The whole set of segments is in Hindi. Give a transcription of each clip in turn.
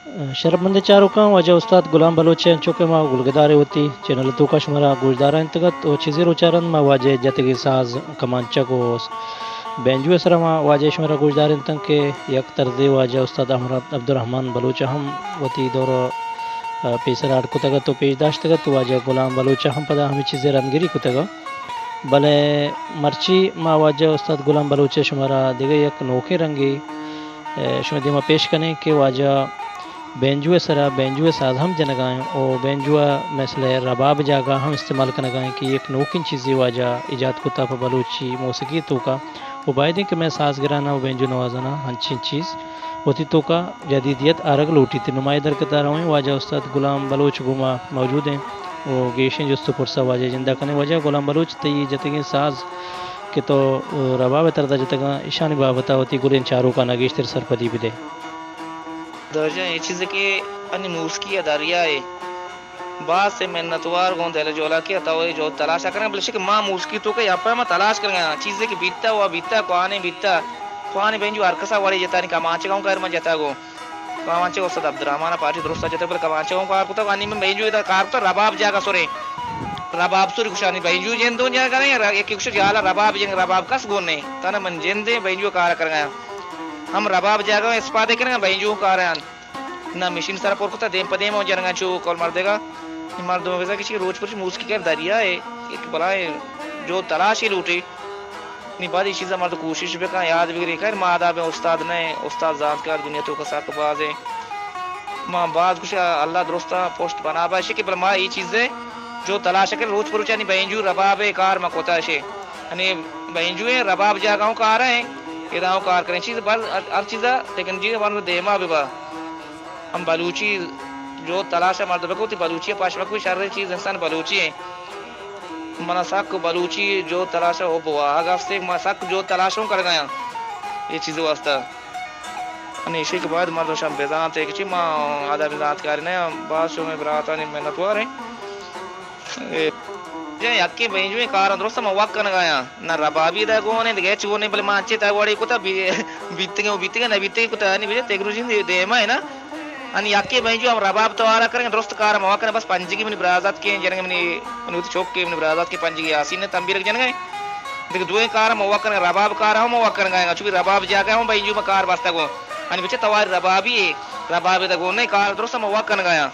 शरमंद चारुका वाजा उस्ताद गुलाम बलोच चौके मा गुलगदारे होती चैनल तो कश्मरा गुजदारा अंतर्गत और चीज़ें उच्चारण मा वाजे जतगी साज कमांचा को बेंजू असरा मा वाजे शमरा गुजदार तंग के यक तरदे वाजा उस्ताद अहमद अब्दुलरहमान बलोच हम वती दौर पेसर आड़ कुतगा तो पेशदाश तगा तो वाजा गुलाम बलोच हम पदा हमें चीज़ें रंगीरी कुतगा भले मर्ची मा वाजा उस्ताद गुलाम बलोच शुमारा दिगे यक नोखे रंगी शुमा दिमा पेश करें कि वाजा बेंजुए सरा बेंजुए साज हम जनगाएं और बेंजुआ मसले रबाब जागा हम इस्तेमाल करना गाएं कि एक नोकिन चीज़ें वाजा ईजाद कुता पर बलूची मौसीकी तो का वो बायदे कि मैं साज गिराना वो बेंजू नवाजाना हंची चीज़ होती तो का जदीदियत आरग लूटी थी नुमाइंदर के तारा हुई वाजा उस्ताद गुलाम बलोच गुमा मौजूद हैं वो गेशन जो पुरसा वाजा जिंदा करने वजह गुलाम बलोच तय जतगी साज के तो रबाब तरदा जतगा ईशानी बाबता होती गुलेन चारों का नगेश तिर सरपदी भी दे दर्जा ये चीज़ के अन्य मूसकी दरिया है बात से मेहनतवार गो दल जोला के तो जो तलाश करें बोले कि माँ मूसकी तो के यहाँ पर मैं तलाश करेंगे चीज़ें की बीतता हुआ बीतता कुआने बेंजू अरकसा वाले जता नहीं कमाचे गाँव कर मैं जता गो कमाचे वस्तु अब्दुलरहमान पार्टी दुरुस्त जते पर कमाचे गाँव कार कुता वानी में बेंजू इधर कार तो रबाब जागा सोरे रबाब सुरी कुशानी बेंजू जेन दो जागा नहीं एक कुछ जाला रबाब जेन रबाब कस गो नहीं तना मन जेन दे बेंजू कार करेंगे हम रबाब जागा इस्पादे करेंगे बेंजू कार ना मशीन सारा पोर कुता देम पदे में जरंगा चो कॉल मार देगा मार दो वैसा किसी रोज पर मूस की कर दरिया है एक बड़ा है जो तलाश ही लूटी नहीं बात इसी से हमारे तो कोशिश भी का याद भी खैर मादा में उस्ताद ने उस्ताद जानकार दुनिया तो का साथ बाज है माँ बाज कुछ अल्लाह दुरुस्ता पोस्ट बना बाशे कि माँ ये चीज़ें जो तलाश कर रोज पर नहीं बेंजू रबाब है कार में कोता है यानी बेंजू है रबाब जागाओं का आ रहे हैं ये दाव कार करें चीज़ बस हर चीज़ लेकिन जी हमारे देमा भी बा हम बलूची जो तलाश मर्द को बलूची पाशवा कोई शर चीज़ इंसान बलूची है मना सक बलूची जो तलाशा हो बुआ से मसक जो तलाशों कर गया ये चीज़ वास्ता इसी के बाद मर्द शम बेजात है कि माँ आधा बेजात कर बादशों में बराता नहीं मेहनत हुआ रहे यक्के बेंजू कार दुरुस्त वक गया ना रबाबी दागोने गेच गोने बल माचे तागवाड़ी कुता बीतगे ना बीतगे कुता नहीं भेजे तेगरुजी देमा है ना आणि याके बेंजू हम रबाब तो आरा करेंगे दुरुस्त कार मवा करें बस पंजगी में बराजात के जनेंगे मनी चौक के बराजात के पंजगी यासीन तंबीर के जनेंगे देखो दो कार मवा करें रबाब कार हम मवा करेंगे चूंकि रबाब जागा हम बेंजू में कार बसता को आणि बच्चे तवार रबाबी रबाबी तक नहीं कार दुरुस्त मवा कर गया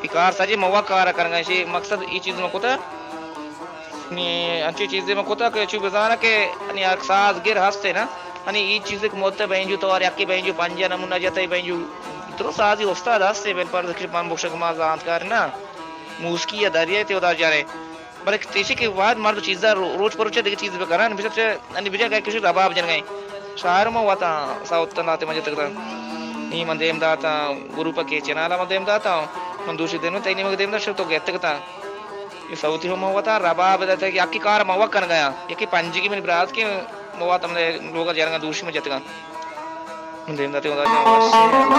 कार सजे मवा कार करेंगे इसी मकसद ये चीज़ में कोता अच्छी चीज़ें में कोता के चूंकि बेजाना के अनि अक्सास गिर हंसते ना आणि ये चीज़ें के मोते बेंजू तो और याके बेंजू पंजा नमूना जाता है बेंजू तो साजी उस्ताद हंसते बेन पर मान बुशक मा जानकार ना मूसकी या दरिया ते उधर जा रहे बड़े तेजी के बाद मर्द चीज़ा रोज पर देखी चीज़ पे करा बिजत से अनि बिजा का किसी रबाब जन गए शहर में हुआ था साउथ नाते मजे तक नहीं मन देम दाता गुरु पर के चनाला मन देम दाता मन दूसरे दिन में तैनी में देम दाता तो गए तक था ये साउथी हो हुआ था रबाब दाता कि आपकी कार मवा कर गया ये कि पंजी की मेरी बरात के मवा तुमने लोग जाएंगे दूसरी में जतगा मन देम दाते उधर